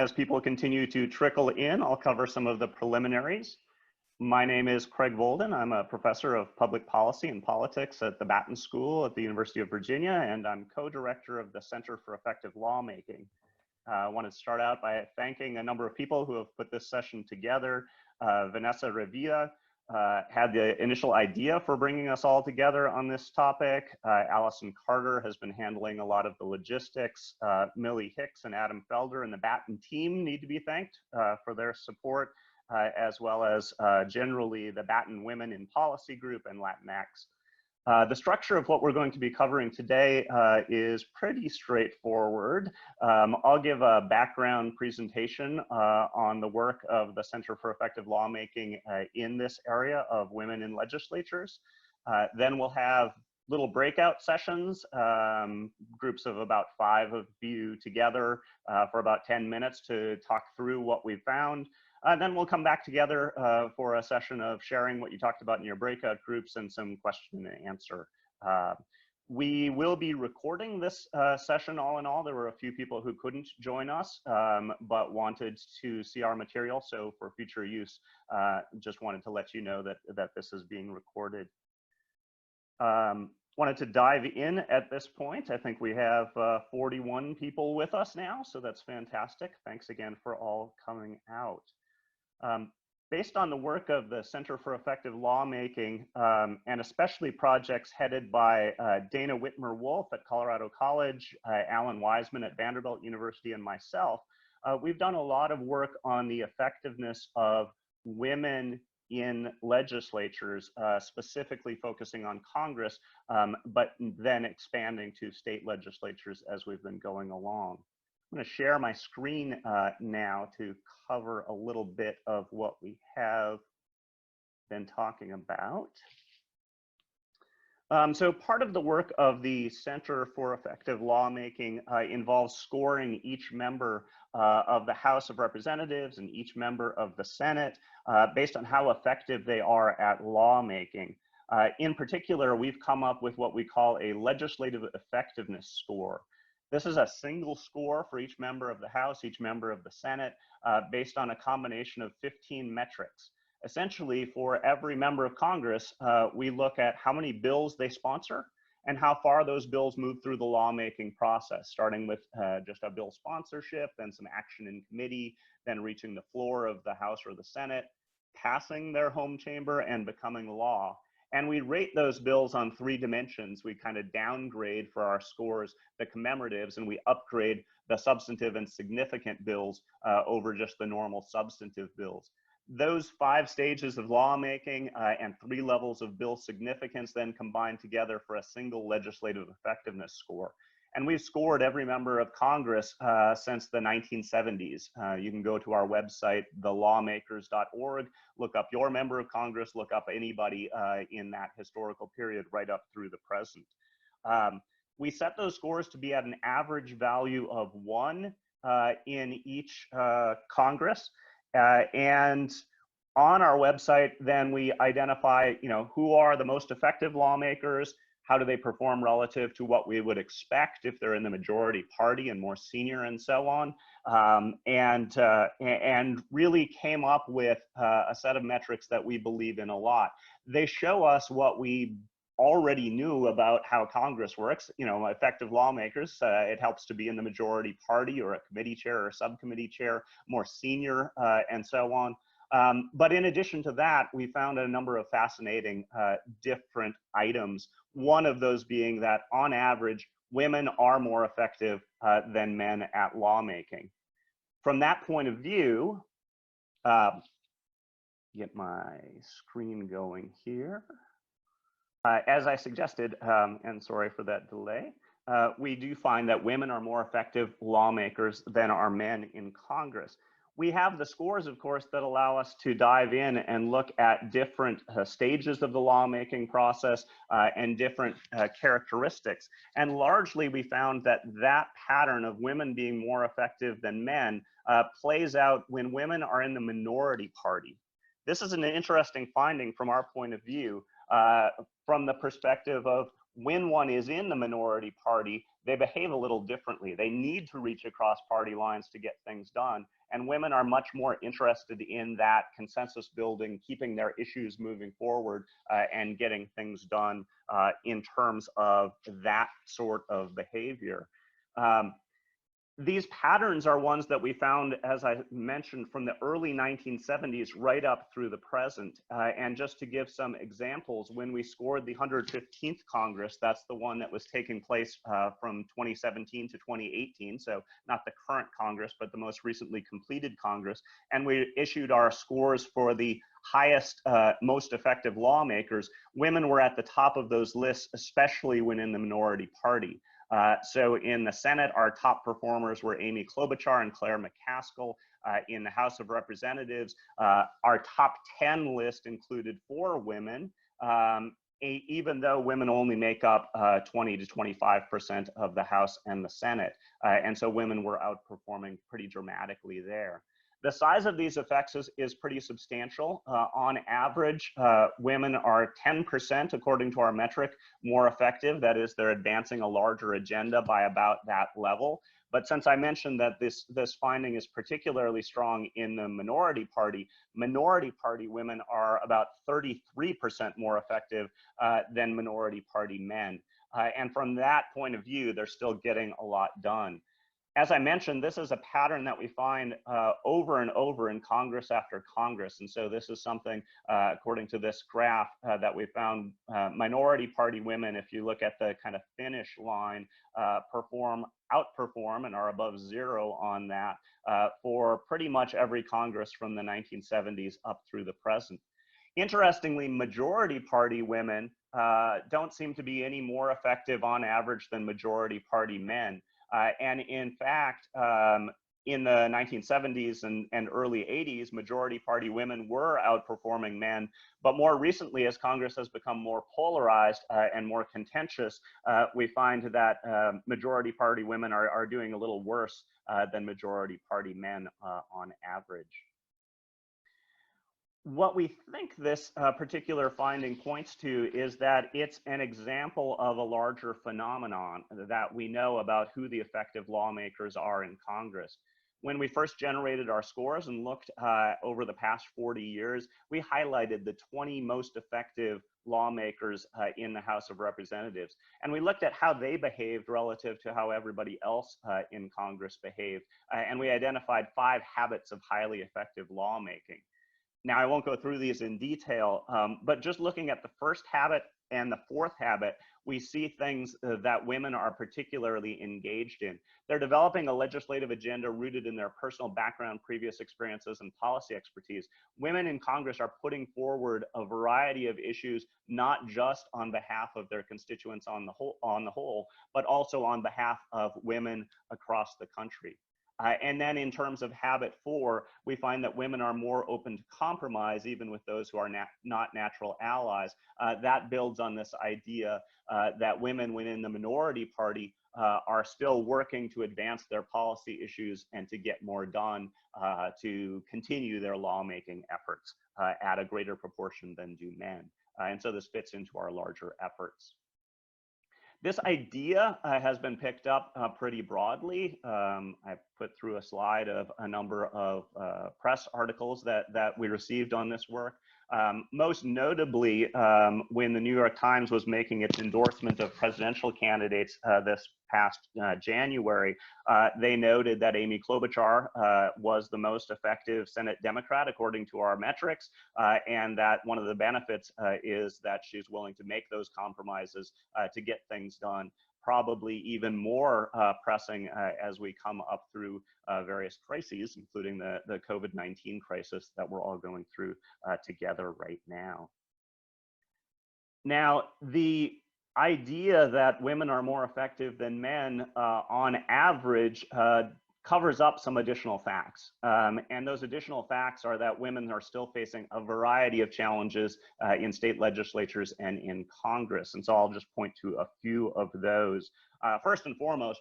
as people continue to trickle in, I'll cover some of the preliminaries. My name is Craig Volden. I'm a professor of public policy and politics at the Batten School at the University of Virginia, and I'm co-director of the Center for Effective Lawmaking. I want to start out by thanking a number of people who have put this session together. Vanessa Revilla had the initial idea for bringing us all together on this topic. Allison Carter has been handling a lot of the logistics. Millie Hicks and Adam Felder and the Batten team need to be thanked for their support, as well as generally the Batten Women in Policy Group and Latinx. The structure of what we're going to be covering today is pretty straightforward. I'll give a background presentation on the work of the Center for Effective Lawmaking in this area of women in legislatures. Then we'll have little breakout sessions, groups of about 5 of you together for about 10 minutes to talk through what we found. Then we'll come back together for a session of sharing what you talked about in your breakout groups and some question and answer. We will be recording this session all in all. There were a few people who couldn't join us, but wanted to see our material. So for future use, just wanted to let you know that this is being recorded. Wanted to dive in at this point. I think we have 41 people with us now, so that's fantastic. Thanks again for all coming out. Based on the work of the Center for Effective Lawmaking, and especially projects headed by Dana Whitmer-Wolf at Colorado College, Alan Wiseman at Vanderbilt University, and myself, we've done a lot of work on the effectiveness of women in legislatures, specifically focusing on Congress, but then expanding to state legislatures as we've been going along. I'm going to share my screen now to cover a little bit of what we have been talking about. So part of the work of the Center for Effective Lawmaking involves scoring each member of the House of Representatives and each member of the Senate based on how effective they are at lawmaking. In particular, we've come up with what we call a legislative effectiveness score. This is a single score for each member of the House, each member of the Senate, based on a combination of 15 metrics. Essentially, for every member of Congress, we look at how many bills they sponsor and how far those bills move through the lawmaking process, starting with just a bill sponsorship, then some action in committee, then reaching the floor of the House or the Senate, passing their home chamber, and becoming law. And we rate those bills on 3 dimensions. We kind of downgrade for our scores the commemoratives, and we upgrade the substantive and significant bills over just the normal substantive bills. Those 5 stages of lawmaking and 3 levels of bill significance then combine together for a single legislative effectiveness score. And we've scored every member of Congress since the 1970s. You can go to our website, thelawmakers.org, look up your member of Congress, look up anybody in that historical period right up through the present. We set those scores to be at an average value of 1 in each Congress. And on our website, then we identify, who are the most effective lawmakers, how do they perform relative to what we would expect if they're in the majority party and more senior and so on, and really came up with a set of metrics that we believe in a lot. They show us what we already knew about how Congress works. Effective lawmakers, it helps to be in the majority party or a committee chair or subcommittee chair, more senior and so on. But in addition to that, we found a number of fascinating different items. One of those being that on average, women are more effective than men at lawmaking. From that point of view, get my screen going here. As I suggested, and sorry for that delay, we do find that women are more effective lawmakers than are men in Congress. We have the scores, of course, that allow us to dive in and look at different stages of the lawmaking process and different characteristics. And largely, we found that that pattern of women being more effective than men plays out when women are in the minority party. This is an interesting finding from our point of view, from the perspective of when one is in the minority party, they behave a little differently. They need to reach across party lines to get things done. And women are much more interested in that consensus building, keeping their issues moving forward, and getting things done in terms of that sort of behavior. These patterns are ones that we found, as I mentioned, from the early 1970s right up through the present. And just to give some examples, when we scored the 115th Congress, that's the one that was taking place from 2017 to 2018, so not the current Congress, but the most recently completed Congress. And we issued our scores for the highest, most effective lawmakers. Women were at the top of those lists, especially when in the minority party. So in the Senate, our top performers were Amy Klobuchar and Claire McCaskill. In the House of Representatives, our top 10 list included 4 women, even though women only make up 20 to 25% of the House and the Senate. And so women were outperforming pretty dramatically there. The size of these effects is pretty substantial. On average, women are 10%, according to our metric, more effective. That is, they're advancing a larger agenda by about that level. But since I mentioned that this finding is particularly strong in the minority party women are about 33% more effective than minority party men. And from that point of view, they're still getting a lot done. As I mentioned, this is a pattern that we find over and over in Congress after Congress. And so this is something, according to this graph, that we found minority party women, if you look at the kind of finish line, outperform and are above 0 on that for pretty much every Congress from the 1970s up through the present. Interestingly, majority party women don't seem to be any more effective on average than majority party men. And in fact, in the 1970s and early 80s, majority party women were outperforming men. But more recently, as Congress has become more polarized and more contentious, we find that majority party women are doing a little worse than majority party men on average. What we think this particular finding points to is that it's an example of a larger phenomenon that we know about who the effective lawmakers are in Congress. When we first generated our scores and looked over the past 40 years, we highlighted the 20 most effective lawmakers in the House of Representatives. And we looked at how they behaved relative to how everybody else in Congress behaved. And we identified 5 habits of highly effective lawmaking. Now, I won't go through these in detail, but just looking at the first habit and the fourth habit, we see things that women are particularly engaged in. They're developing a legislative agenda rooted in their personal background, previous experiences, and policy expertise. Women in Congress are putting forward a variety of issues, not just on behalf of their constituents on the whole, but also on behalf of women across the country. And then in terms of habit 4, we find that women are more open to compromise, even with those who are not natural allies. That builds on this idea that women within the minority party are still working to advance their policy issues and to get more done to continue their lawmaking efforts at a greater proportion than do men. And so this fits into our larger efforts. This idea has been picked up pretty broadly. I put through a slide of a number of press articles that we received on this work. Most notably, when the New York Times was making its endorsement of presidential candidates this past January, they noted that Amy Klobuchar was the most effective Senate Democrat according to our metrics, and that one of the benefits is that she's willing to make those compromises to get things done, probably even more pressing as we come up through various crises, including the COVID-19 crisis that we're all going through together right now. Now, the idea that women are more effective than men on average covers up some additional facts. And those additional facts are that women are still facing a variety of challenges in state legislatures and in Congress. And so I'll just point to a few of those. First and foremost,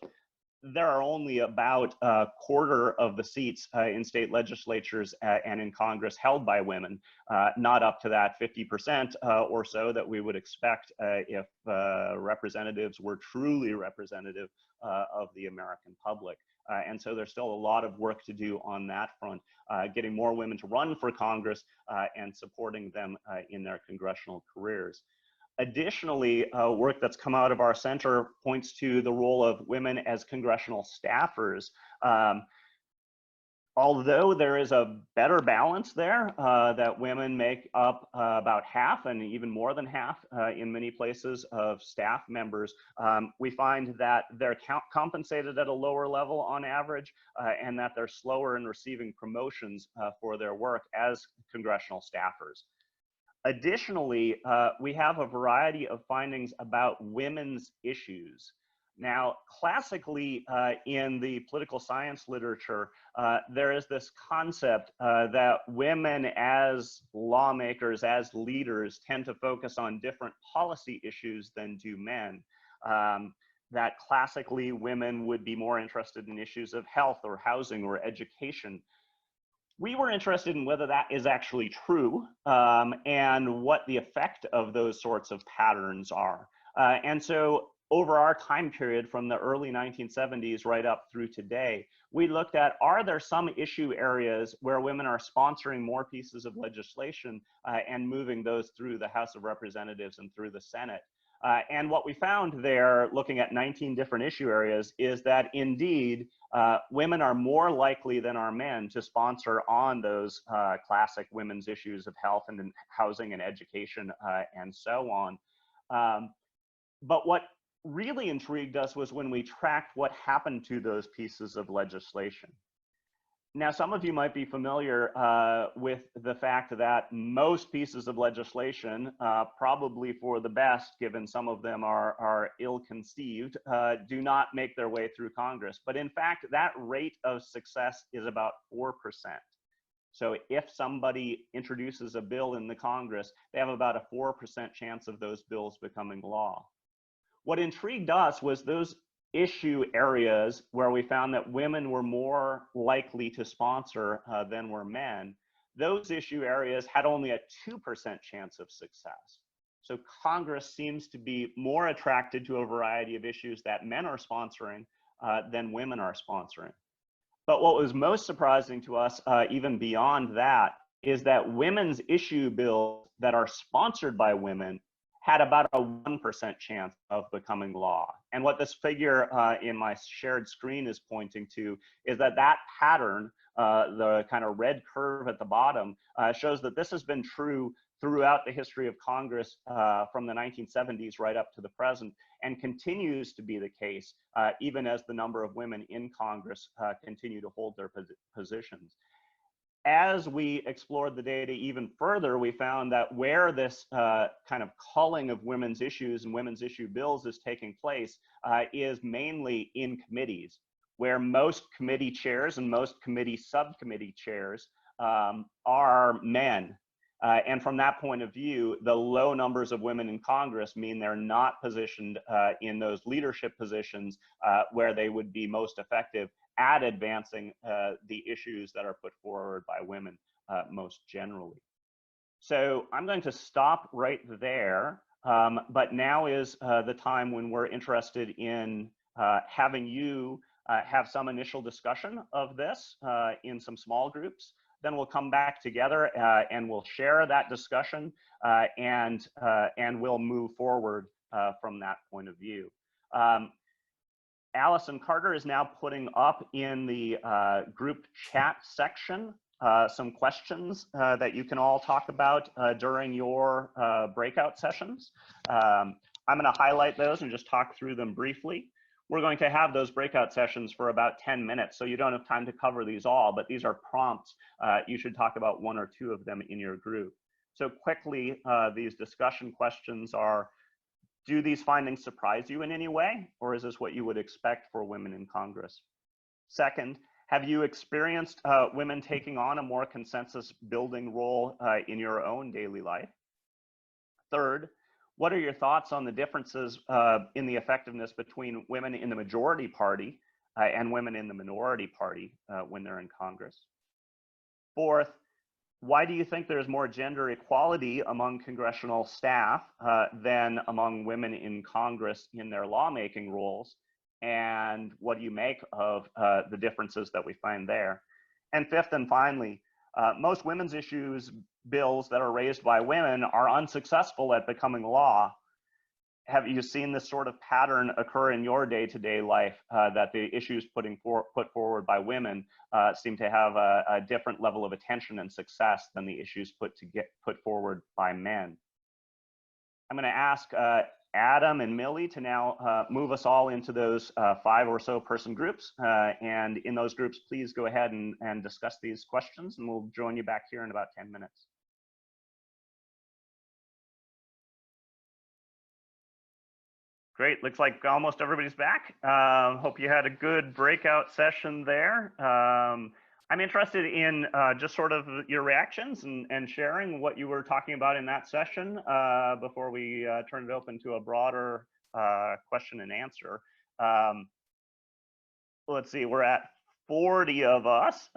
there are only about a quarter of the seats in state legislatures and in Congress held by women, not up to that 50% or so that we would expect if representatives were truly representative of the American public. And so there's still a lot of work to do on that front, getting more women to run for Congress and supporting them in their congressional careers. Additionally, work that's come out of our center points to the role of women as congressional staffers. Although there is a better balance there, that women make up about half and even more than half in many places of staff members, we find that they're compensated at a lower level on average, and that they're slower in receiving promotions for their work as congressional staffers. Additionally, we have a variety of findings about women's issues. Now, classically, in the political science literature, there is this concept that women as lawmakers, as leaders, tend to focus on different policy issues than do men. That classically, women would be more interested in issues of health or housing or education. We were interested in whether that is actually true and what the effect of those sorts of patterns are. And so over our time period from the early 1970s right up through today, we looked at, are there some issue areas where women are sponsoring more pieces of legislation and moving those through the House of Representatives and through the Senate? And what we found there, looking at 19 different issue areas, is that indeed, women are more likely than our men to sponsor on those classic women's issues of health and housing and education and so on. But what really intrigued us was when we tracked what happened to those pieces of legislation. Now, some of you might be familiar with the fact that most pieces of legislation, probably for the best, given some of them are ill-conceived, do not make their way through Congress. But in fact, that rate of success is about 4%. So if somebody introduces a bill in the Congress, they have about a 4% chance of those bills becoming law. What intrigued us was those issue areas where we found that women were more likely to sponsor than were men. Those issue areas had only a 2% chance of success. So Congress seems to be more attracted to a variety of issues that men are sponsoring than women are sponsoring. But what was most surprising to us, even beyond that, is that women's issue bills that are sponsored by women had about a 1% chance of becoming law. And what this figure in my shared screen is pointing to is that that pattern, the kind of red curve at the bottom, shows that this has been true throughout the history of Congress from the 1970s right up to the present, and continues to be the case even as the number of women in Congress continue to hold their positions. As we explored the data even further, we found that where this kind of culling of women's issues and women's issue bills is taking place is mainly in committees, where most committee chairs and most committee subcommittee chairs are men. And from that point of view, the low numbers of women in Congress mean they're not positioned in those leadership positions where they would be most effective at advancing the issues that are put forward by women most generally. So I'm going to stop right there, but now is the time when we're interested in having you have some initial discussion of this in some small groups. Then we'll come back together and we'll share that discussion and we'll move forward from that point of view. Allison Carter is now putting up in the group chat section some questions that you can all talk about during your breakout sessions. I'm going to highlight those and just talk through them briefly. We're going to have those breakout sessions for about 10 minutes, so you don't have time to cover these all, but these are prompts. You should talk about one or two of them in your group. So quickly, these discussion questions are, do these findings surprise you in any way, or is this what you would expect for women in Congress? Second, have you experienced women taking on a more consensus building role in your own daily life? Third, what are your thoughts on the differences in the effectiveness between women in the majority party and women in the minority party when they're in Congress? Fourth, why do you think there's more gender equality among congressional staff than among women in Congress in their lawmaking roles? And what do you make of the differences that we find there? And fifth and finally, most women's issues bills that are raised by women are unsuccessful at becoming law. Have you seen this sort of pattern occur in your day-to-day life, that the issues put forward by women seem to have a different level of attention and success than the issues put forward by men? I'm going to ask Adam and Millie to now move us all into those 5 or so person groups. And in those groups, please go ahead and discuss these questions, and we'll join you back here in about 10 minutes. Great, looks like almost everybody's back. Hope you had a good breakout session there. I'm interested in just sort of your reactions and sharing what you were talking about in that session before we turn it open to a broader question and answer. Let's see, we're at 40 of us.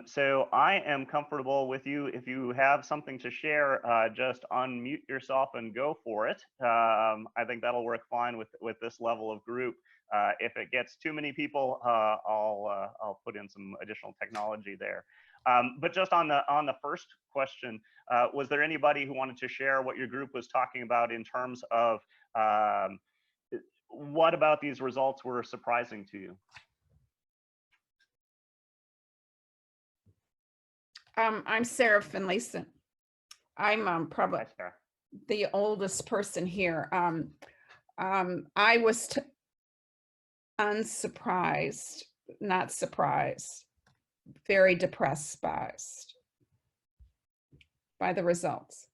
So I am comfortable with you. If you have something to share, just unmute yourself and go for it. I think that'll work fine with this level of group. If it gets too many people, I'll put in some additional technology there. But just on the first question, was there anybody who wanted to share what your group was talking about in terms of what about these results were surprising to you? I'm Sarah Finlayson. I'm probably the oldest person here. I was unsurprised, not surprised, very depressed by the results.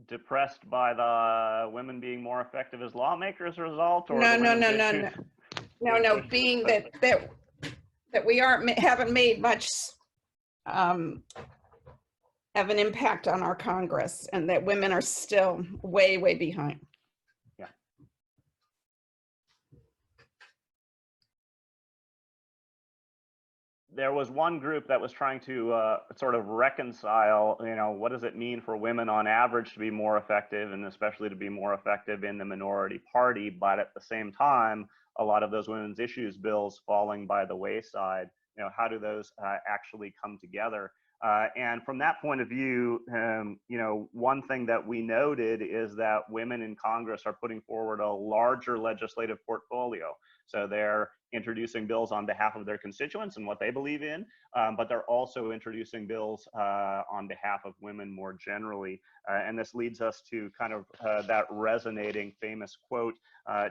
Depressed by the women being more effective as lawmakers result? Or No, being that we haven't made much have an impact on our Congress, and that women are still way behind. Yeah. There was one group that was trying to sort of reconcile, what does it mean for women on average to be more effective, and especially to be more effective in the minority party, but at the same time, a lot of those women's issues bills falling by the wayside. How do those actually come together? And from that point of view, one thing that we noted is that women in Congress are putting forward a larger legislative portfolio. So they're introducing bills on behalf of their constituents and what they believe in, but they're also introducing bills on behalf of women more generally. And this leads us to kind of that resonating famous quote,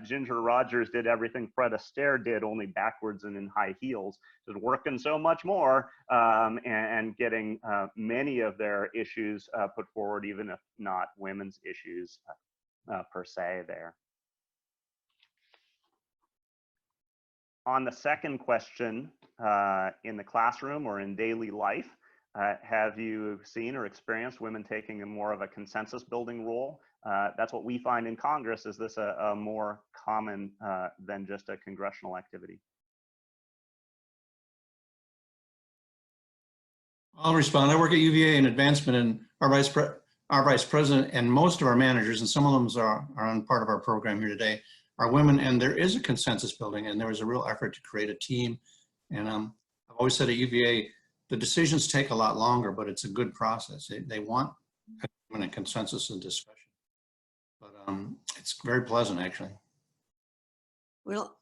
Ginger Rogers did everything Fred Astaire did, only backwards and in high heels. Just working so much more and getting many of their issues put forward, even if not women's issues per se there. On the second question, in the classroom or in daily life, have you seen or experienced women taking a more of a consensus building role? That's what we find in Congress. Is this a more common than just a congressional activity? I'll respond. I work at UVA in advancement, and our vice president and most of our managers, and some of them are on part of our program here today, are women, and there is a consensus building, and there was a real effort to create a team. And I've always said at UVA, the decisions take a lot longer, but it's a good process. They want a consensus and discussion. But it's very pleasant, actually. Well,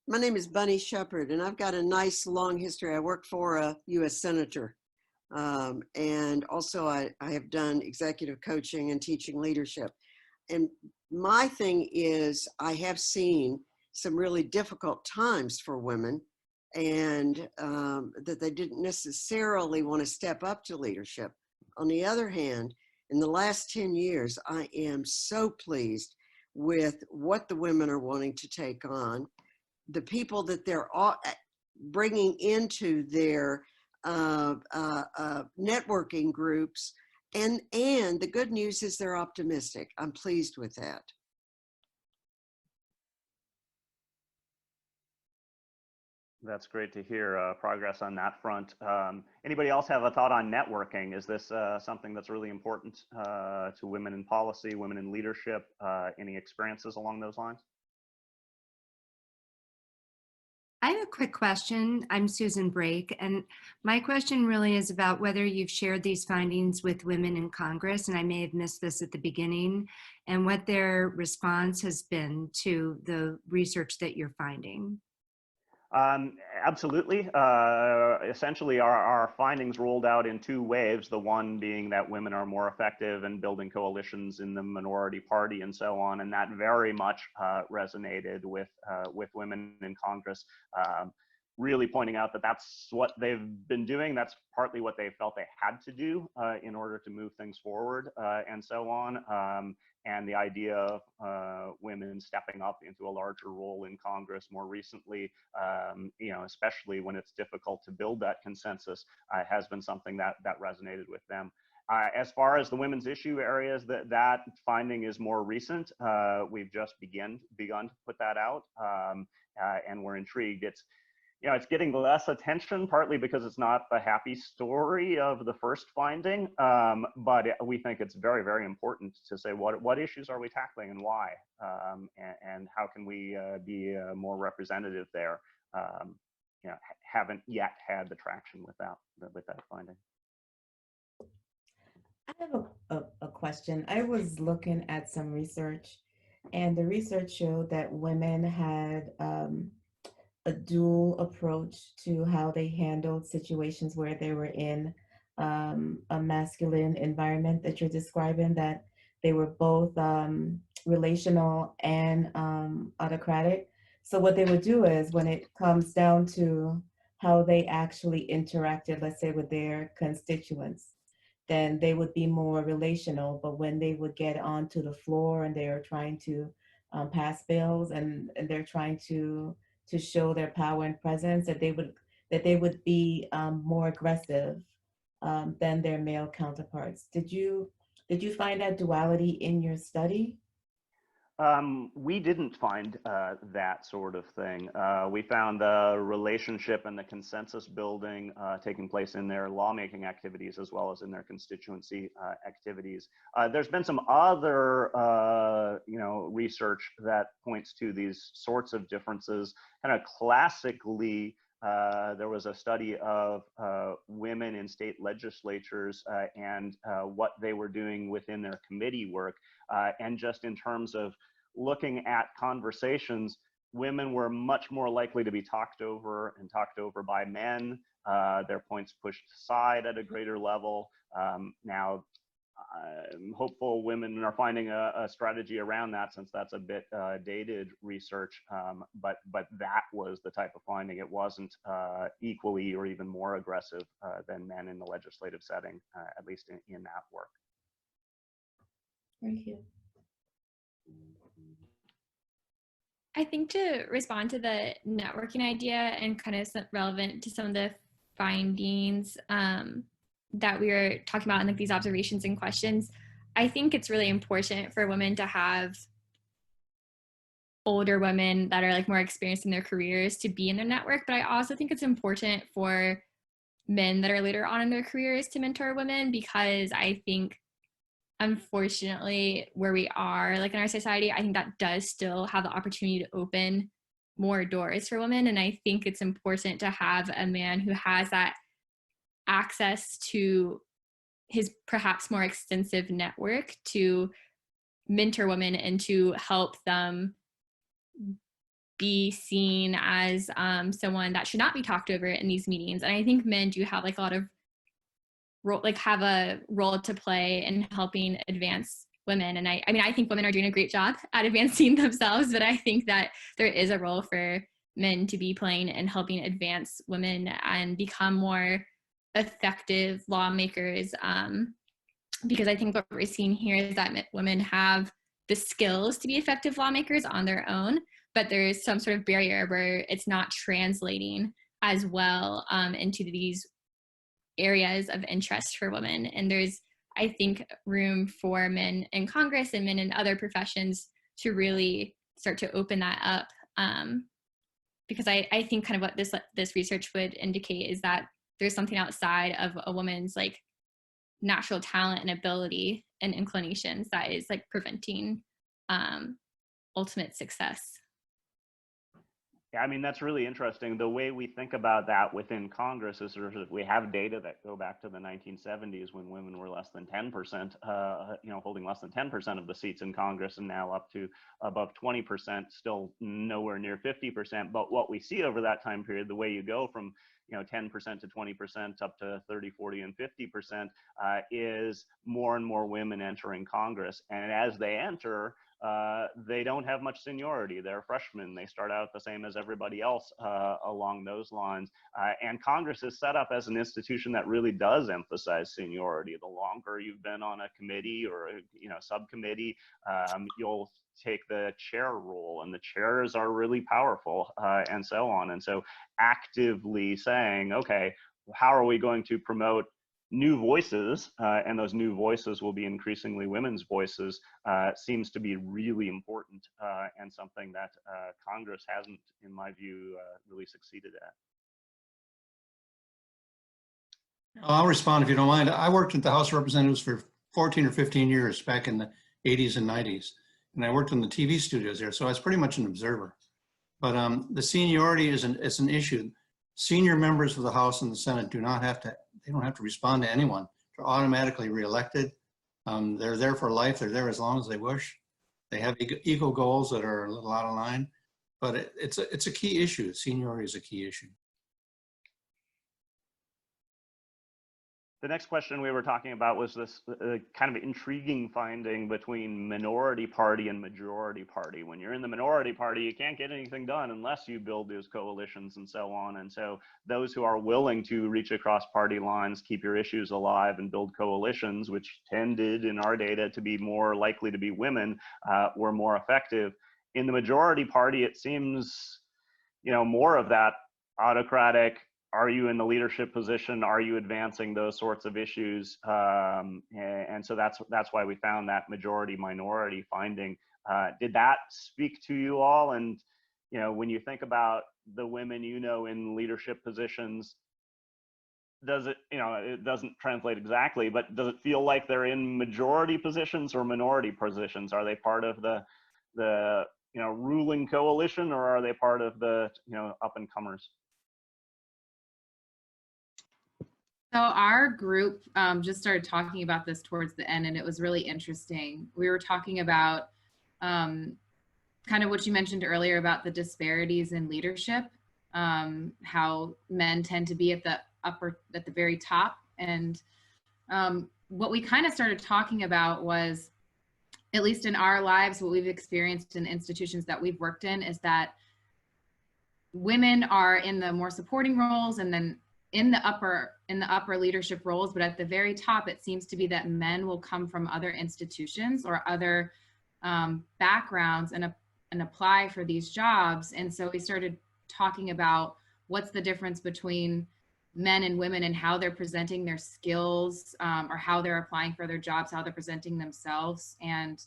my name is Bunny Shepard, and I've got a nice long history. I worked for a U.S. Senator, and also I have done executive coaching and teaching leadership. And my thing is, I have seen some really difficult times for women, and that they didn't necessarily want to step up to leadership. On the other hand, in the last 10 years, I am so pleased with what the women are wanting to take on, the people that they're bringing into their networking groups, and the good news is they're optimistic. I'm pleased with that. That's great to hear progress on that front. Anybody else have a thought on networking? Is this something that's really important to women in policy, women in leadership? Any experiences along those lines? I have a quick question. I'm Susan Brake, and my question really is about whether you've shared these findings with women in Congress, and I may have missed this at the beginning, and what their response has been to the research that you're finding. Absolutely. Essentially, our findings rolled out in two waves. The one being that women are more effective in building coalitions in the minority party and so on, and that very much resonated with women in Congress. Really pointing out that that's what they've been doing. That's partly what they felt they had to do in order to move things forward and so on. And the idea of women stepping up into a larger role in Congress more recently, especially when it's difficult to build that consensus, has been something that resonated with them. As far as the women's issue areas, that finding is more recent. We've just begun to put that out, and we're intrigued. It's getting less attention, partly because it's not the happy story of the first finding, but we think it's very, very important to say what issues are we tackling and why, and how can we be more representative there. Haven't yet had the traction with that finding. I have a question. I was looking at some research, and the research showed that women had a dual approach to how they handled situations where they were in a masculine environment that you're describing, that they were both relational and autocratic. So what they would do is, when it comes down to how they actually interacted, let's say with their constituents, then they would be more relational. But when they would get onto the floor and they're trying to pass bills and they're trying to show their power and presence, that they would be more aggressive than their male counterparts. Did you find that duality in your study? We didn't find that sort of thing. We found the relationship and the consensus building taking place in their lawmaking activities as well as in their constituency activities. There's been some other, research that points to these sorts of differences. Kind of classically, there was a study of women in state legislatures and what they were doing within their committee work, and just in terms of looking at conversations, women were much more likely to be talked over by men, their points pushed aside at a greater level. Now, I'm hopeful women are finding a strategy around that, since that's a bit dated research, but that was the type of finding. It wasn't equally or even more aggressive than men in the legislative setting, at least in that work. Thank you. I think to respond to the networking idea and kind of relevant to some of the findings that we were talking about in like these observations and questions, I think it's really important for women to have older women that are like more experienced in their careers to be in their network. But I also think it's important for men that are later on in their careers to mentor women, because I think, unfortunately, where we are like in our society, I think that does still have the opportunity to open more doors for women. And I think it's important to have a man who has that access to his perhaps more extensive network to mentor women and to help them be seen as someone that should not be talked over in these meetings. And I think men do have like a lot of have a role to play in helping advance women. And I mean, I think women are doing a great job at advancing themselves, but I think that there is a role for men to be playing in helping advance women and become more effective lawmakers. Because I think what we're seeing here is that women have the skills to be effective lawmakers on their own, but there's some sort of barrier where it's not translating as well into these areas of interest for women. And there's, I think, room for men in Congress and men in other professions to really start to open that up, because I think kind of what this research would indicate is that there's something outside of a woman's like natural talent and ability and inclinations that is like preventing ultimate success. Yeah, I mean, that's really interesting. The way we think about that within Congress is sort of, we have data that go back to the 1970s when women were less than 10%, holding less than 10% of the seats in Congress, and now up to above 20%, still nowhere near 50%. But what we see over that time period, the way you go from 10% to 20% up to 30, 40, and 50% is more and more women entering Congress. And as they enter, they don't have much seniority. They're freshmen. They start out the same as everybody else along those lines. And Congress is set up as an institution that really does emphasize seniority. The longer you've been on a committee or a subcommittee, you'll take the chair role, and the chairs are really powerful, and so on. And so actively saying, okay, how are we going to promote new voices, and those new voices will be increasingly women's voices, seems to be really important, and something that Congress hasn't, in my view, really succeeded at. I'll respond if you don't mind. I worked at the House of Representatives for 14 or 15 years back in the 80s and 90s, and I worked in the TV studios there, so I was pretty much an observer. But the seniority is an issue. Senior members of the House and the Senate don't have to respond to anyone. They're automatically reelected. They're there for life. They're there as long as they wish. They have ego goals that are a little out of line, but it's a key issue. Seniority is a key issue. The next question we were talking about was this kind of intriguing finding between minority party and majority party. When you're in the minority party, you can't get anything done unless you build those coalitions and so on. And so those who are willing to reach across party lines, keep your issues alive, and build coalitions, which tended in our data to be more likely to be women, were more effective. In the majority party, it seems, more of that autocratic, are you in the leadership position? Are you advancing those sorts of issues? And so that's why we found that majority minority finding. Did that speak to you all? And when you think about the women in leadership positions, does it, it doesn't translate exactly, but does it feel like they're in majority positions or minority positions? Are they part of the ruling coalition, or are they part of the up and comers? So our group just started talking about this towards the end, and it was really interesting. We were talking about kind of what you mentioned earlier about the disparities in leadership, how men tend to be at the very top. And what we kind of started talking about was, at least in our lives, what we've experienced in institutions that we've worked in, is that women are in the more supporting roles, and then in the upper leadership roles, but at the very top, it seems to be that men will come from other institutions or other backgrounds and apply for these jobs. And so we started talking about what's the difference between men and women and how they're presenting their skills, or how they're applying for their jobs, how they're presenting themselves. And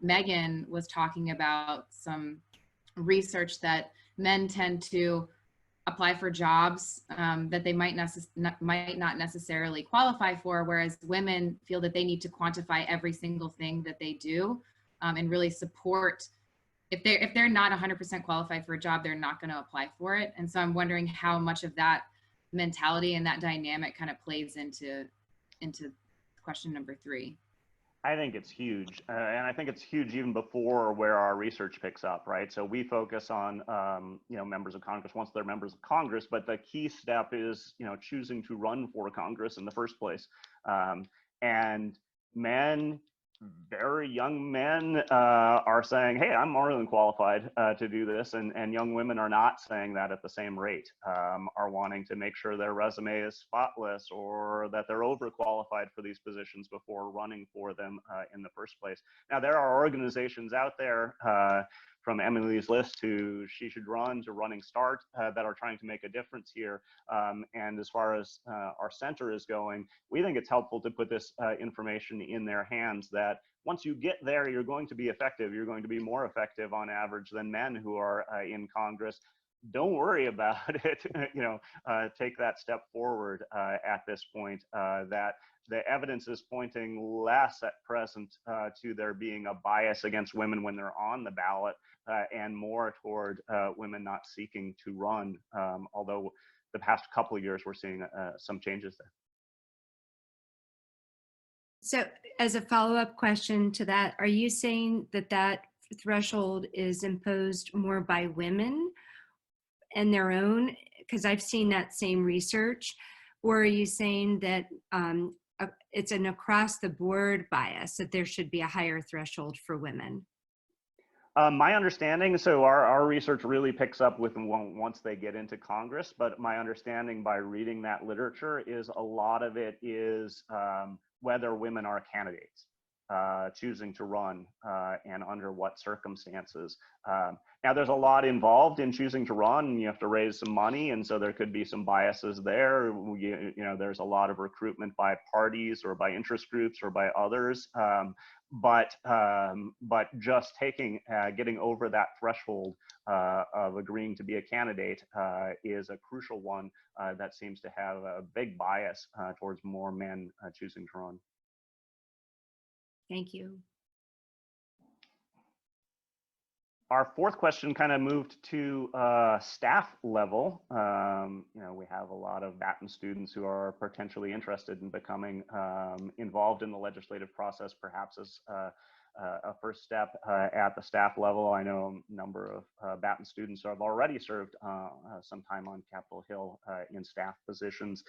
Megan was talking about some research that men tend to apply for jobs that they might not necessarily qualify for, whereas women feel that they need to quantify every single thing that they do, and really support. If they're not 100% qualified for a job, they're not going to apply for it. And so I'm wondering how much of that mentality and that dynamic kind of plays into question number 3. I think it's huge, and I think it's huge even before where our research picks up, right? So we focus on, members of Congress once they're members of Congress, but the key step is, choosing to run for Congress in the first place. And men, very young men, are saying, hey, I'm more than qualified to do this, and young women are not saying that at the same rate, are wanting to make sure their resume is spotless, or that they're overqualified for these positions before running for them in the first place. Now, there are organizations out there, from Emily's List to She Should Run to Running Start, that are trying to make a difference here. And as far as our center is going, we think it's helpful to put this information in their hands, that once you get there, you're going to be effective. You're going to be more effective on average than men who are in Congress. don't worry about it. Take that step forward at this point. That the evidence is pointing less at present to there being a bias against women when they're on the ballot, and more toward women not seeking to run. Although the past couple of years we're seeing some changes there. So as a follow-up question to that, are you saying that that threshold is imposed more by women and their own, because I've seen that same research, or are you saying that it's an across the board bias, that there should be a higher threshold for women? My understanding, so our research really picks up with once they get into Congress, but my understanding by reading that literature is a lot of it is whether women are candidates, choosing to run, and under what circumstances. Now there's a lot involved in choosing to run. You have to raise some money, and so there could be some biases there. There's a lot of recruitment by parties or by interest groups or by others. But just getting over that threshold of agreeing to be a candidate is a crucial one that seems to have a big bias towards more men choosing to run. Thank you. Our fourth question kind of moved to staff level. We have a lot of Batten students who are potentially interested in becoming involved in the legislative process, perhaps as a first step at the staff level. I know a number of Batten students who have already served some time on Capitol Hill in staff positions.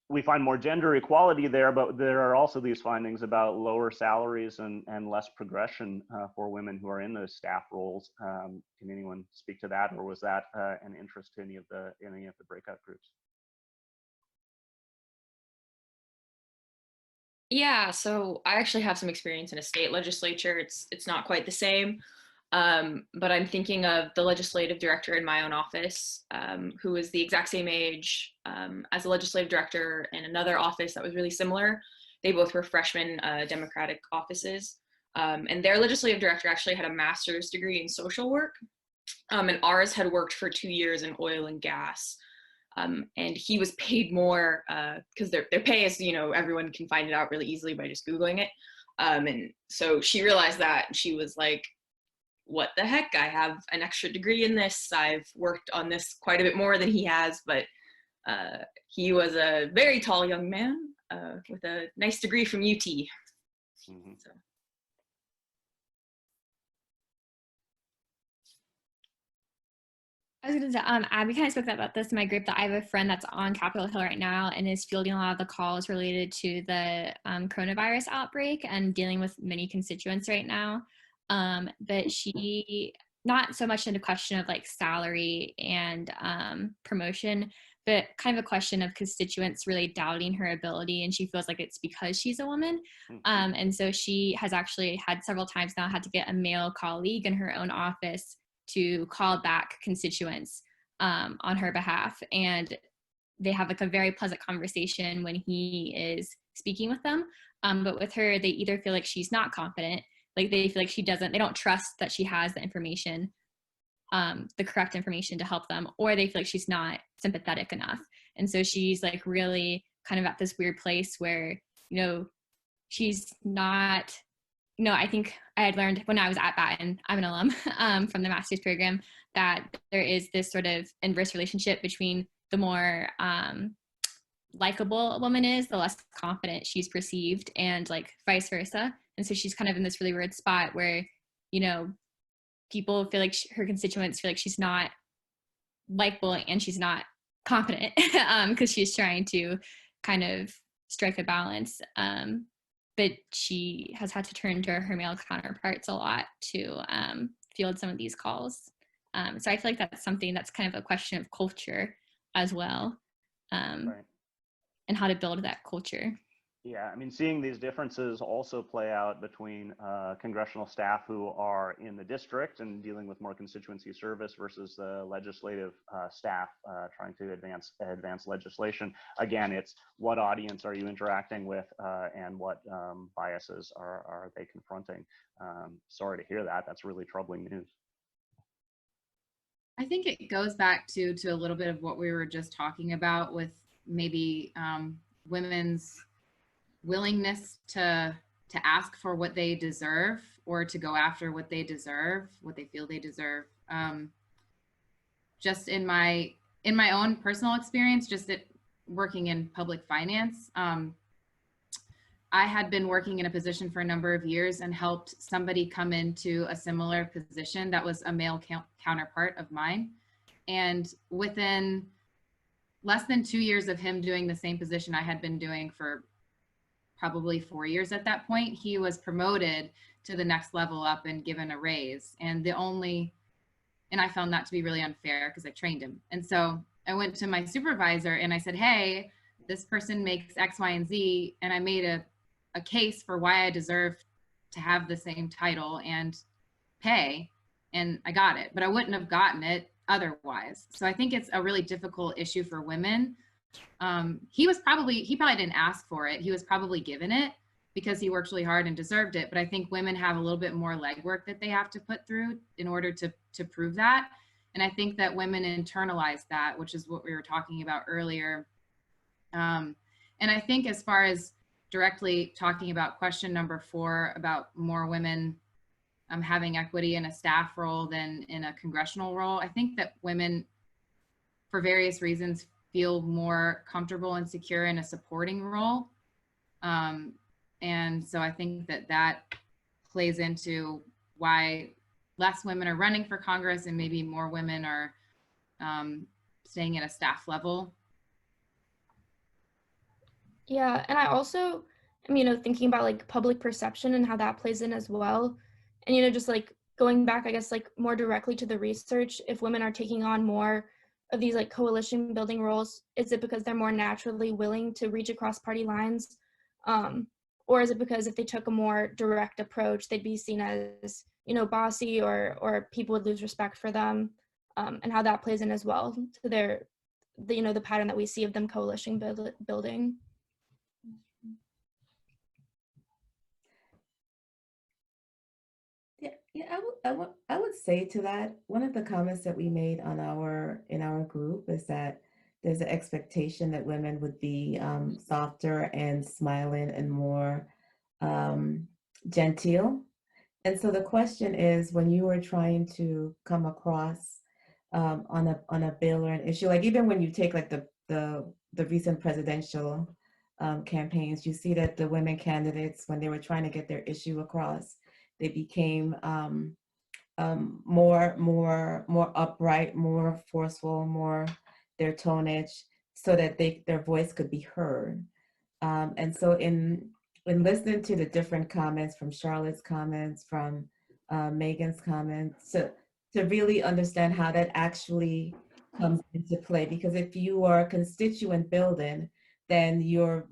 We find more gender equality there, but there are also these findings about lower salaries and less progression for women who are in those staff roles. Can anyone speak to that, or was that an interest to any of the breakout groups? Yeah, so I actually have some experience in a state legislature. It's not quite the same, but I'm thinking of the legislative director in my own office, who is the exact same age as a legislative director in another office that was really similar. They both were freshman Democratic offices, and their legislative director actually had a master's degree in social work, and ours had worked for 2 years in oil and gas. And he was paid more because their pay is, everyone can find it out really easily by just Googling it. And so she realized that, and she was like, what the heck, I have an extra degree in this. I've worked on this quite a bit more than he has, but he was a very tall young man with a nice degree from UT. Mm-hmm. So. I was going to say, we kind of spoke about this in my group, that I have a friend that's on Capitol Hill right now and is fielding a lot of the calls related to the coronavirus outbreak and dealing with many constituents right now. But she, not so much in a question of like salary and promotion, but kind of a question of constituents really doubting her ability, and she feels like it's because she's a woman. And so she has actually had several times now had to get a male colleague in her own office to call back constituents on her behalf. And they have like a very pleasant conversation when he is speaking with them. But with her, they either feel like she's not confident, like they feel like they don't trust that she has the information, the correct information to help them, or they feel like she's not sympathetic enough. And so she's like really kind of at this weird place where, she's not, I think I had learned when I was at Batten, I'm an alum from the master's program, that there is this sort of inverse relationship between the more likable a woman is, the less confident she's perceived, and like vice versa. And so she's kind of in this really weird spot where, people feel like her constituents feel like she's not likable and she's not confident because she's trying to kind of strike a balance. But she has had to turn to her male counterparts a lot to field some of these calls. So I feel like that's something that's kind of a question of culture as well, Right. and how to build that culture. Yeah, I mean, seeing these differences also play out between congressional staff who are in the district and dealing with more constituency service versus the legislative staff trying to advance legislation. Again, it's what audience are you interacting with and what biases are they confronting. Sorry to hear that. That's really troubling news. I think it goes back to a little bit of what we were just talking about with maybe women's willingness to ask for what they deserve or to go after what they deserve, what they feel they deserve. Just in my own personal experience, just working in public finance, I had been working in a position for a number of years and helped somebody come into a similar position that was a male counterpart of mine. And within less than 2 years of him doing the same position I had been doing for probably 4 years at that point, he was promoted to the next level up and given a raise. And I found that to be really unfair because I trained him. And so I went to my supervisor and I said, hey, this person makes X, Y, and Z. And I made a case for why I deserve to have the same title and pay, and I got it, but I wouldn't have gotten it otherwise. So I think it's a really difficult issue for women. He probably didn't ask for it. He was probably given it because he worked really hard and deserved it. But I think women have a little bit more legwork that they have to put through in order to prove that. And I think that women internalize that, which is what we were talking about earlier. And I think as far as directly talking about question number 4 about more women having equity in a staff role than in a congressional role, I think that women, for various reasons, feel more comfortable and secure in a supporting role. And so I think that plays into why less women are running for Congress and maybe more women are staying at a staff level. Yeah, and I also am, thinking about like public perception and how that plays in as well. And, just like going back, I guess, like more directly to the research, if women are taking on more of these like coalition building roles, is it because they're more naturally willing to reach across party lines? Or is it because if they took a more direct approach, they'd be seen as, bossy or people would lose respect for them, and how that plays in as well to the pattern that we see of them coalition building? Yeah, I would say to that, one of the comments that we made in our group is that there's an expectation that women would be softer and smiling and more genteel. And so the question is, when you are trying to come across on a bill or an issue, like even when you take like the recent presidential campaigns, you see that the women candidates, when they were trying to get their issue across, they became more upright, more forceful, more their tonnage, so that their voice could be heard. And so in listening to the different comments, from Charlotte's comments, from Megan's comments, to really understand how that actually comes into play. Because if you are constituent building, then you're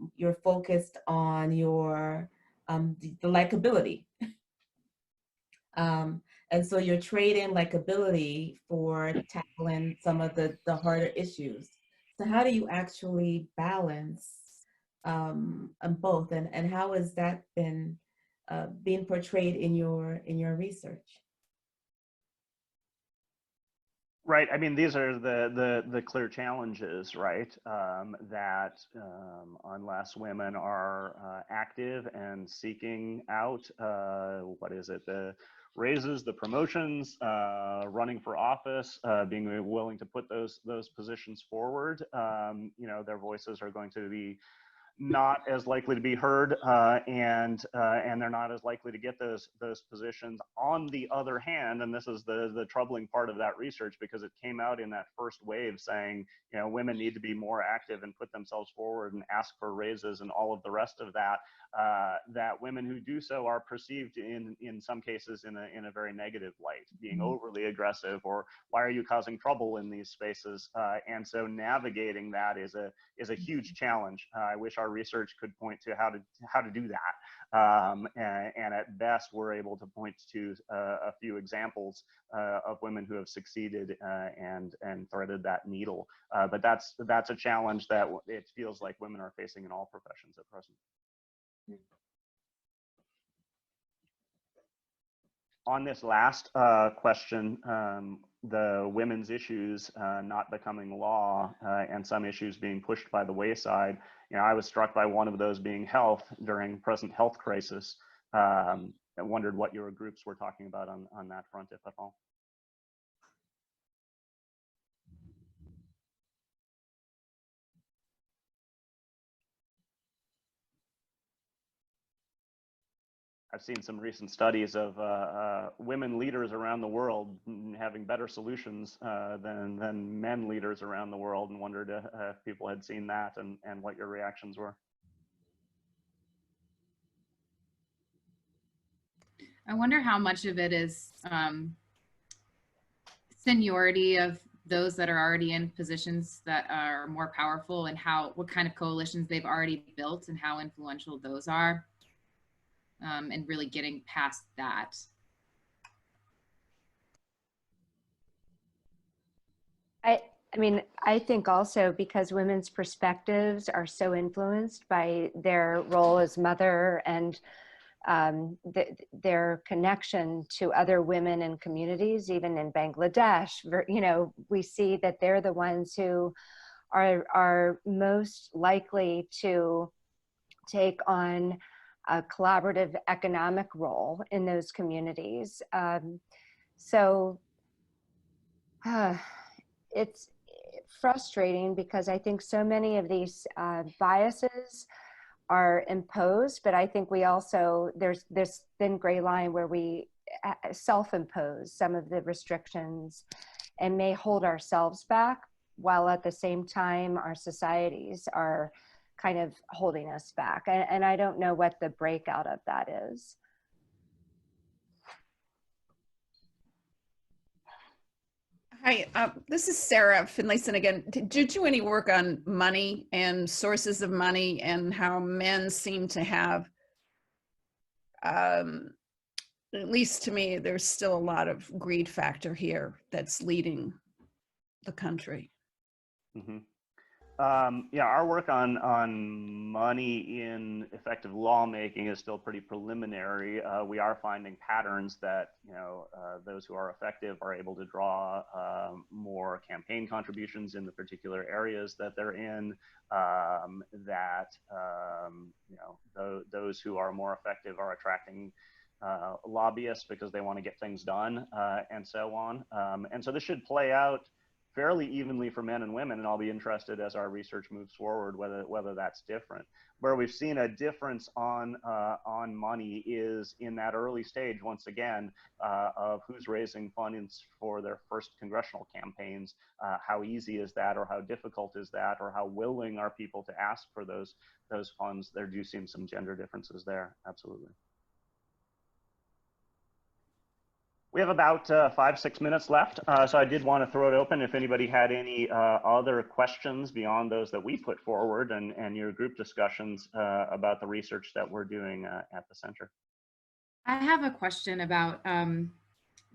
focused on your the likability. And so you're trading likability for tackling some of the harder issues. So how do you actually balance both, and how has that been being portrayed in your research? Right. I mean, these are the clear challenges, right? That unless women are active and seeking out, the raises, the promotions, running for office, being willing to put those positions forward, their voices are going to be not as likely to be heard, and they're not as likely to get those positions. On the other hand, and this is the troubling part of that research, because it came out in that first wave saying, women need to be more active and put themselves forward and ask for raises and all of the rest of that, that women who do so are perceived in some cases in a very negative light, being overly aggressive, or why are you causing trouble in these spaces? And so navigating that is a huge challenge. I wish our research could point to how to do that. And at best, we're able to point to a few examples of women who have succeeded and threaded that needle. But that's a challenge that it feels like women are facing in all professions at present. On this last question, the women's issues not becoming law and some issues being pushed by the wayside. You know, I was struck by one of those being health during present health crisis. I wondered what your groups were talking about on that front, if at all. I've seen some recent studies of women leaders around the world having better solutions than men leaders around the world, and wondered if people had seen that and what your reactions were. I wonder how much of it is seniority of those that are already in positions that are more powerful, and what kind of coalitions they've already built and how influential those are. And really getting past that. I mean, I think also because women's perspectives are so influenced by their role as mother and their connection to other women and communities, even in Bangladesh, you know, we see that they're the ones who are most likely to take on a collaborative economic role in those communities. It's frustrating because I think so many of these biases are imposed, but I think we also, there's this thin gray line where we self-impose some of the restrictions and may hold ourselves back, while at the same time our societies are kind of holding us back. And I don't know what the breakout of that is. Hi, this is Sarah Finlayson again. Did you do any work on money and sources of money and how men seem to have, at least to me, there's still a lot of greed factor here that's leading the country? Mm-hmm. Yeah, our work on money in effective lawmaking is still pretty preliminary. We are finding patterns that, you know, those who are effective are able to draw more campaign contributions in the particular areas that they're in. You know, those who are more effective are attracting lobbyists because they want to get things done, and so on. And so this should play out fairly evenly for men and women, and I'll be interested as our research moves forward whether that's different. Where we've seen a difference on money is in that early stage, once again, of who's raising funds for their first congressional campaigns. How easy is that, or how difficult is that, or how willing are people to ask for those funds? There do seem some gender differences there, absolutely. We have about 5-6 minutes left, so I did want to throw it open if anybody had any other questions beyond those that we put forward and your group discussions about the research that we're doing at the center. I have a question about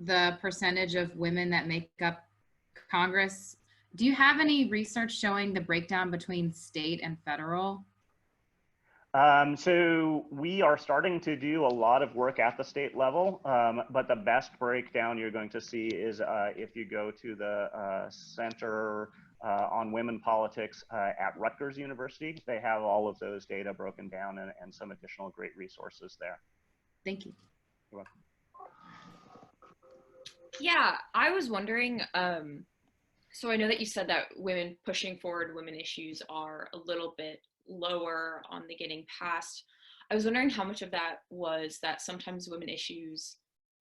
the percentage of women that make up Congress. Do you have any research showing the breakdown between state and federal? So we are starting to do a lot of work at the state level, but the best breakdown you're going to see is if you go to the Center on Women Politics at Rutgers University. They have all of those data broken down and some additional great resources there. Thank you. You're welcome. Yeah, I was wondering, so I know that you said that women pushing forward women issues are a little bit lower on the getting past. I was wondering how much of that was that sometimes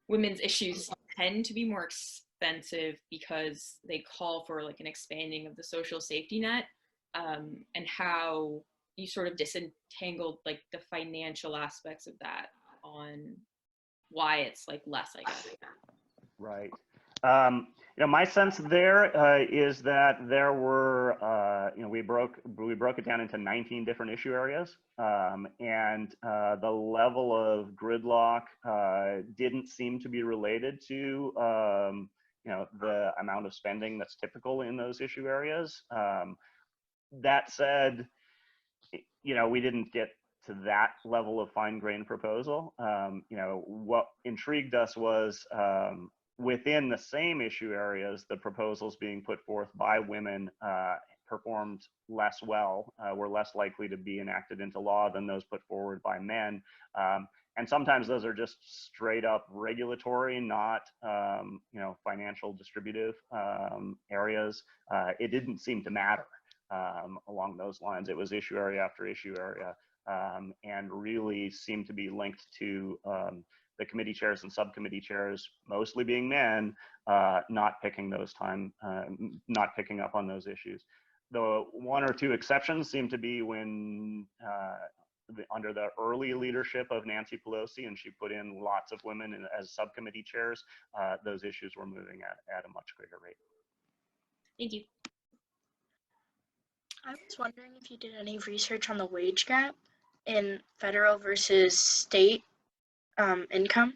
women's issues tend to be more expensive because they call for like an expanding of the social safety net, and how you sort of disentangled like the financial aspects of that on why it's like less, I guess. Right. You know, my sense there is that there were, you know, we broke it down into 19 different issue areas, and the level of gridlock didn't seem to be related to, you know, the amount of spending that's typical in those issue areas. That said, you know, we didn't get to that level of fine-grained proposal. You know, what intrigued us was within the same issue areas, the proposals being put forth by women performed less well, were less likely to be enacted into law than those put forward by men. And sometimes those are just straight up regulatory, not financial distributive areas. It didn't seem to matter along those lines. It was issue area after issue area, and really seemed to be linked to the committee chairs and subcommittee chairs, mostly being men, not picking up on those issues. The one or two exceptions seem to be when under the early leadership of Nancy Pelosi, and she put in lots of women as subcommittee chairs, those issues were moving at a much greater rate. Thank you. I was wondering if you did any research on the wage gap in federal versus state income.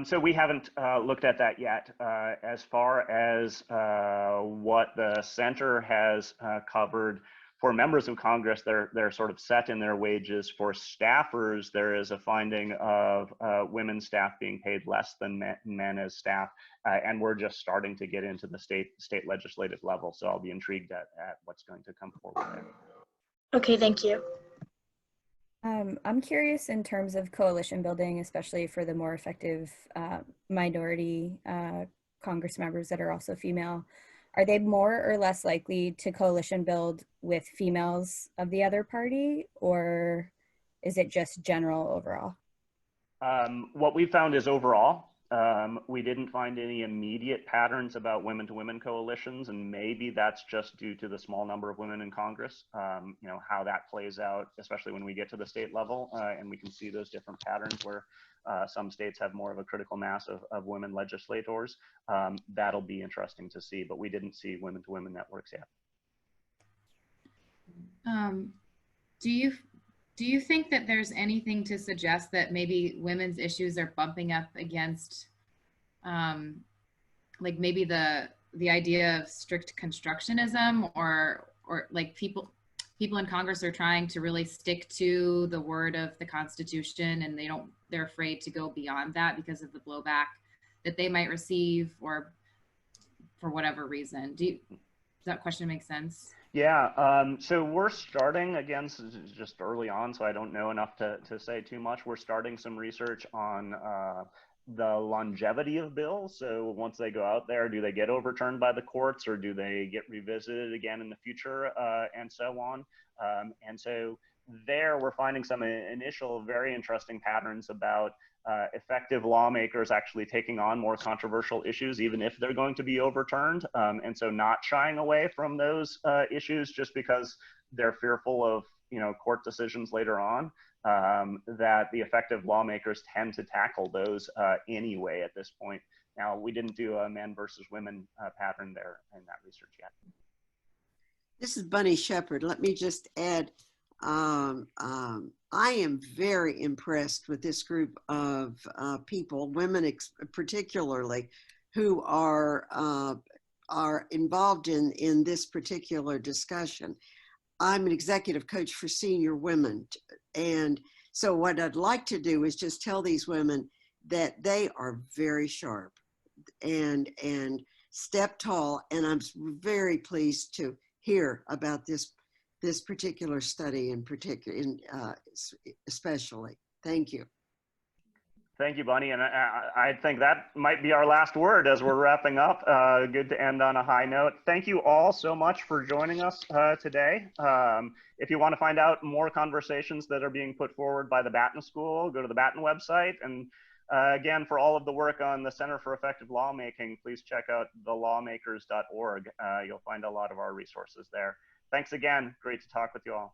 So we haven't looked at that yet. As far as what the center has covered, for members of Congress, they're sort of set in their wages. For staffers, there is a finding of women staff being paid less than men as staff, and we're just starting to get into the state legislative level. So I'll be intrigued at what's going to come forward there. Okay, thank you. I'm curious in terms of coalition building, especially for the more effective minority Congress members that are also female. Are they more or less likely to coalition build with females of the other party, or is it just general overall? What we found is overall. We didn't find any immediate patterns about women-to-women coalitions, and maybe that's just due to the small number of women in Congress. How that plays out, especially when we get to the state level, and we can see those different patterns where some states have more of a critical mass of women legislators. That'll be interesting to see, but we didn't see women-to-women networks yet. Do you think that there's anything to suggest that maybe women's issues are bumping up against, like maybe the idea of strict constructionism, or like people in Congress are trying to really stick to the word of the Constitution, and they're afraid to go beyond that because of the blowback that they might receive, or for whatever reason? Does that question make sense? Yeah, so we're starting, again, just early on, so I don't know enough to say too much. We're starting some research on the longevity of bills. So once they go out there, do they get overturned by the courts, or do they get revisited again in the future, and so on. And so there we're finding some initial very interesting patterns about effective lawmakers actually taking on more controversial issues, even if they're going to be overturned. And so not shying away from those issues just because they're fearful of court decisions later on, that the effective lawmakers tend to tackle those anyway at this point. Now, we didn't do a men versus women pattern there in that research yet. This is Bunny Shepard. Let me just add, I am very impressed with this group of people, women particularly, who are involved in this particular discussion. I'm an executive coach for senior women. And so what I'd like to do is just tell these women that they are very sharp and step tall. And I'm very pleased to hear about this particular study in particular, especially. Thank you. Thank you, Bunny. And I think that might be our last word as we're wrapping up. Good to end on a high note. Thank you all so much for joining us today. If you want to find out more conversations that are being put forward by the Batten School, go to the Batten website. And again, for all of the work on the Center for Effective Lawmaking, please check out thelawmakers.org. You'll find a lot of our resources there. Thanks again. Great to talk with you all.